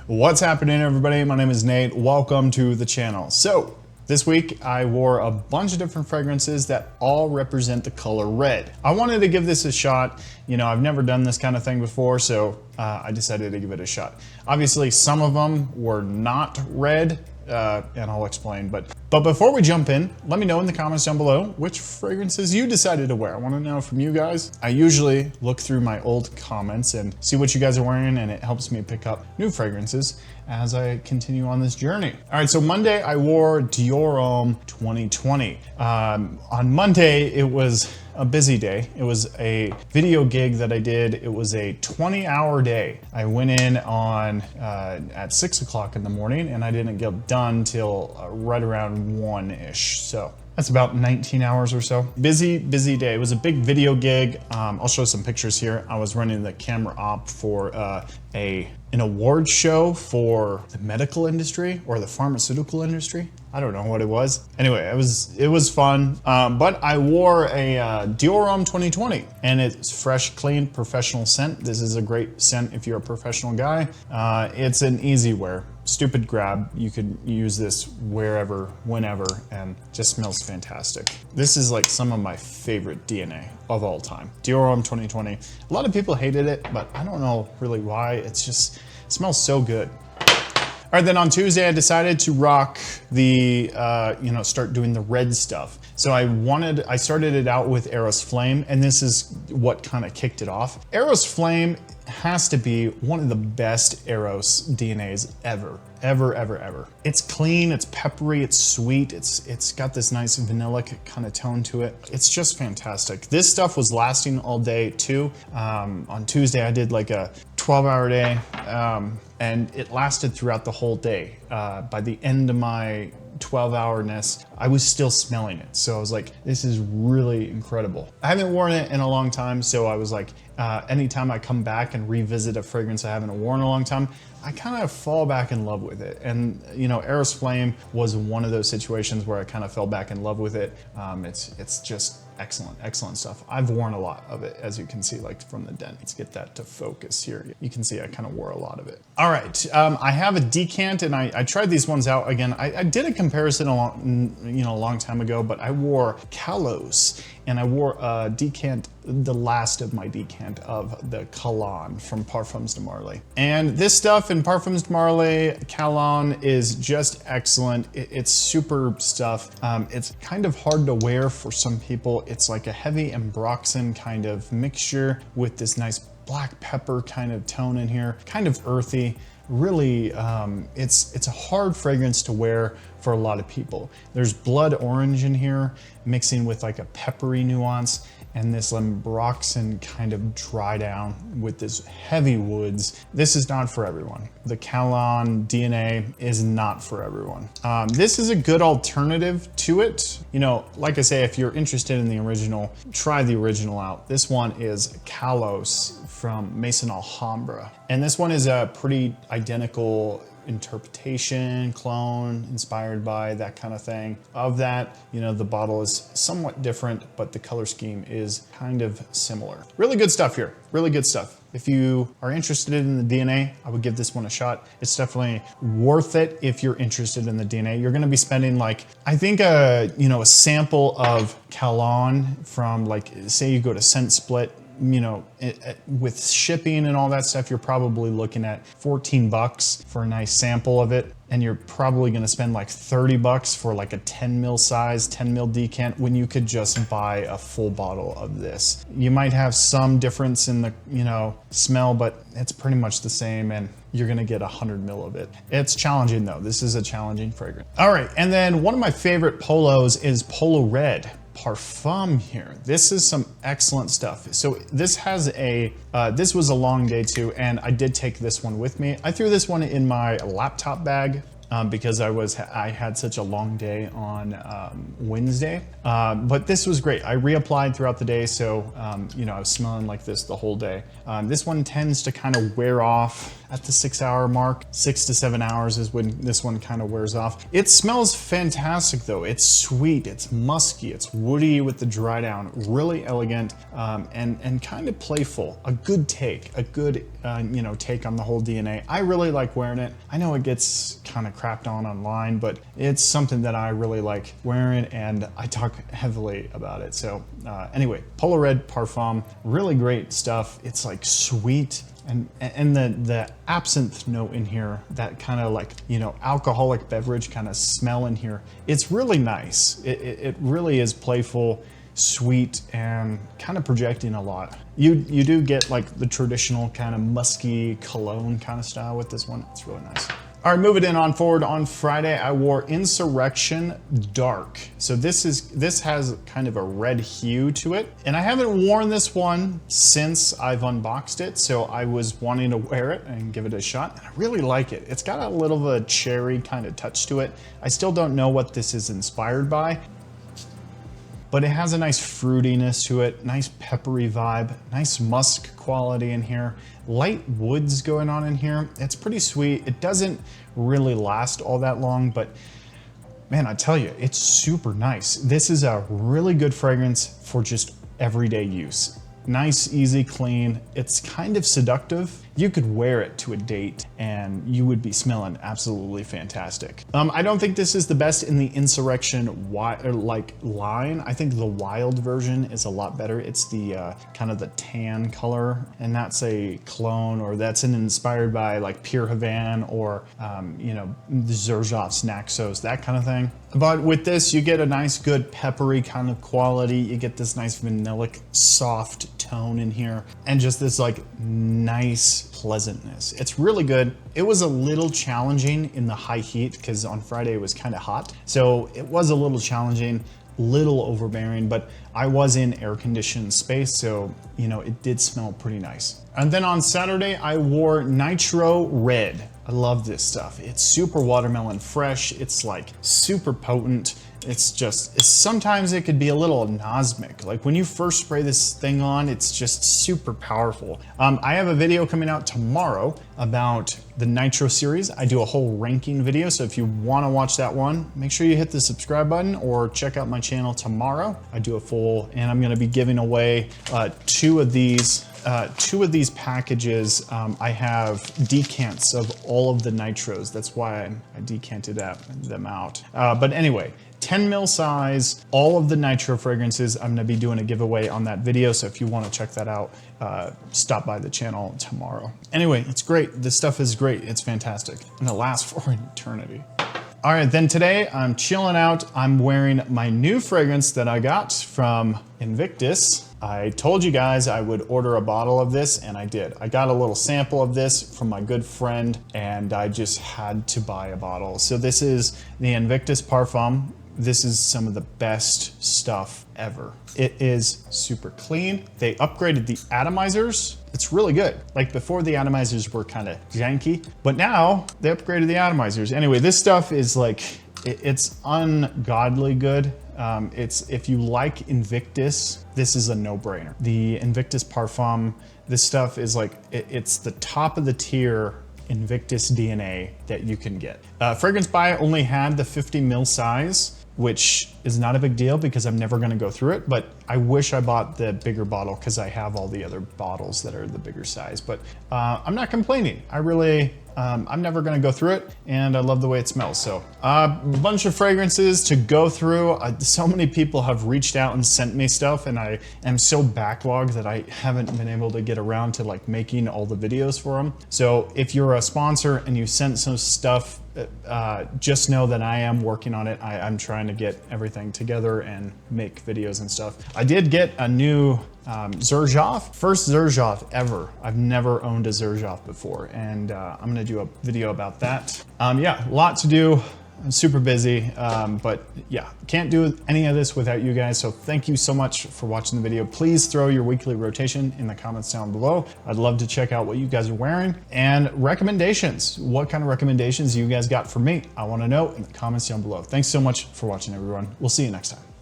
What's happening, everybody? My name is Nate. Welcome to the channel. So this week I wore a bunch of different fragrances that all represent the color red. I wanted to give this a shot. You know, I've never done this kind of thing before, so I decided to give it a shot. Obviously, some of them were not red, and I'll explain. But before we jump in, let me know in the comments down below which fragrances you decided to wear. I want to know from you guys. I usually look through my old comments and see what you guys are wearing, and it helps me pick up new fragrances as I continue on this journey. All right, so Monday I wore Dior Homme 2020. On Monday, it was a busy day. It was a video gig that I did. It was a 20-hour day. I went in on at 6 o'clock in the morning, and I didn't get done till right around 1-ish. So that's about 19 hours or so. Busy day. It was a big video gig. I'll show some pictures here. I was running the camera op for an award show for the medical industry or the pharmaceutical industry. I don't know what it was. Anyway, it was fun. But I wore a Dior Homme 2020, and it's fresh, clean, professional scent. This is a great scent if you're a professional guy. It's an easy wear. Stupid grab. You could use this wherever, whenever, and just smells fantastic. This is like some of my favorite DNA of all time. Dior Homme 2020. A lot of people hated it, but I don't know really why. It smells so good. All right, then on Tuesday, I decided to rock the, start doing the red stuff. So I started it out with Eros Flame, and this is what kind of kicked it off. Eros Flame has to be one of the best Eros DNAs ever. It's clean, it's peppery, it's sweet, it's got this nice vanilla kind of tone to it. It's just fantastic. This stuff was lasting all day too. On Tuesday, I did like a 12-hour day, and it lasted throughout the whole day. By the end of my 12-hourness, I was still smelling it. So I was like, this is really incredible. I haven't worn it in a long time, so I was like, anytime I come back and revisit a fragrance I haven't worn in a long time, I kind of fall back in love with it. And you know, Eros Flame was one of those situations where I kind of fell back in love with it. It's just excellent stuff. I've worn a lot of it, as you can see, like from the dent. Let's get that to focus here. You can see I kind of wore a lot of it. All right, I have a decant, and I tried these ones out again. I did a comparison a long time ago, but I wore Kalos, and I wore a decant, the last of my decant of the Cologne from Parfums de Marly. And this stuff in Parfums de Marly, Cologne, is just excellent. It's super stuff. It's kind of hard to wear for some people. It's like a heavy ambroxan kind of mixture with this nice black pepper kind of tone in here, kind of earthy. Really, it's a hard fragrance to wear for a lot of people. There's blood orange in here, mixing with like a peppery nuance, and this ambroxan kind of dry down with this heavy woods. This is not for everyone. The Cologne DNA is not for everyone. This is a good alternative to it. You know, like I say, if you're interested in the original, try the original out. This one is Kalos from Maison Alhambra. And this one is a pretty identical interpretation, clone, inspired by that kind of thing. Of that, you know, the bottle is somewhat different, but the color scheme is kind of similar. Really good stuff here, really good stuff. If you are interested in the DNA, I would give this one a shot. It's definitely worth it if you're interested in the DNA. You're gonna be spending like, I think a sample of Cologne from, like, say you go to Scent Split, you know, with shipping and all that stuff, you're probably looking at 14 bucks for a nice sample of it. And you're probably gonna spend like 30 bucks for like a 10 mil size, 10 mil decant, when you could just buy a full bottle of this. You might have some difference in the, smell, but it's pretty much the same, and you're gonna get 100 mil of it. It's challenging though. This is a challenging fragrance. All right, and then one of my favorite polos is Polo Red Parfum here. This is some excellent stuff. So this has this was a long day too, and I did take this one with me. I threw this one in my laptop bag because I had such a long day on Wednesday. But this was great. I reapplied throughout the day, so I was smelling like this the whole day. This one tends to kind of wear off at the 6-hour mark. 6 to 7 hours is when this one kind of wears off. It smells fantastic though. It's sweet, it's musky, it's woody with the dry down, really elegant, and kind of playful. A good take, a good take on the whole DNA. I really like wearing it. I know it gets kind of crapped on online, but it's something that I really like wearing, and I talk heavily about it. So anyway, Polo Red Parfum, really great stuff. It's like sweet, and the absinthe note in here, that kind of like, alcoholic beverage kind of smell in here. It's really nice. It really is playful, sweet, and kind of projecting a lot. You do get like the traditional kind of musky cologne kind of style with this one. It's really nice. All right, moving in on forward. On Friday, I wore Insurrection Dark. So this has kind of a red hue to it. And I haven't worn this one since I've unboxed it. So I was wanting to wear it and give it a shot. And I really like it. It's got a little of a cherry kind of touch to it. I still don't know what this is inspired by, but it has a nice fruitiness to it, nice peppery vibe, nice musk quality in here, light woods going on in here. It's pretty sweet. It doesn't really last all that long, but man, I tell you, it's super nice. This is a really good fragrance for just everyday use. Nice, easy, clean. It's kind of seductive. You could wear it to a date and you would be smelling absolutely fantastic. I don't think this is the best in the Insurrection line. I think the wild version is a lot better. It's the kind of the tan color, and that's a clone, or that's inspired by like Pure Havana or the Xerjoff's Naxos, that kind of thing. But with this, you get a nice, good peppery kind of quality. You get this nice vanillic, soft tone in here, and just this like nice pleasantness. It's really good. It was a little challenging in the high heat because on Friday it was kind of hot. So it was a little challenging, little overbearing, but I was in air conditioned space. So, it did smell pretty nice. And then on Saturday, I wore Nitro Red. I love this stuff. It's super watermelon fresh. It's like super potent. Sometimes it could be a little anosmic. Like when you first spray this thing on, it's just super powerful. I have a video coming out tomorrow about the Nitro series. I do a whole ranking video. So if you want to watch that one, make sure you hit the subscribe button or check out my channel tomorrow. I do a full, and I'm going to be giving away two of these packages. I have decants of all of the Nitros. That's why I decanted them out. But anyway, 10 ml size, all of the Nitro fragrances. I'm gonna be doing a giveaway on that video. So if you wanna check that out, stop by the channel tomorrow. Anyway, it's great. This stuff is great. It's fantastic. And it lasts for an eternity. All right, then today I'm chilling out. I'm wearing my new fragrance that I got from Invictus. I told you guys I would order a bottle of this, and I did. I got a little sample of this from my good friend, and I just had to buy a bottle. So this is the Invictus Parfum. This is some of the best stuff ever. It is super clean. They upgraded the atomizers. It's really good. Like before, the atomizers were kind of janky, but now they upgraded the atomizers. Anyway, this stuff is like, it's ungodly good. If you like Invictus, this is a no-brainer. The Invictus Parfum, this stuff is like, it's the top of the tier Invictus DNA that you can get. Fragrance Buy only had the 50 ml size, which is not a big deal because I'm never gonna go through it, but I wish I bought the bigger bottle because I have all the other bottles that are the bigger size, but I'm not complaining. I'm never gonna go through it, and I love the way it smells. So a bunch of fragrances to go through. So many people have reached out and sent me stuff, and I am so backlogged that I haven't been able to get around to like making all the videos for them. So if you're a sponsor and you sent some stuff, just know that I am working on it. I'm trying to get everything together and make videos and stuff. I did get a new Xerjoff, first Xerjoff ever. I've never owned a Xerjoff before, and I'm gonna do a video about that. Yeah, a lot to do. I'm super busy, but yeah, can't do any of this without you guys. So thank you so much for watching the video. Please throw your weekly rotation in the comments down below. I'd love to check out what you guys are wearing and recommendations. What kind of recommendations you guys got for me? I want to know in the comments down below. Thanks so much for watching, everyone. We'll see you next time.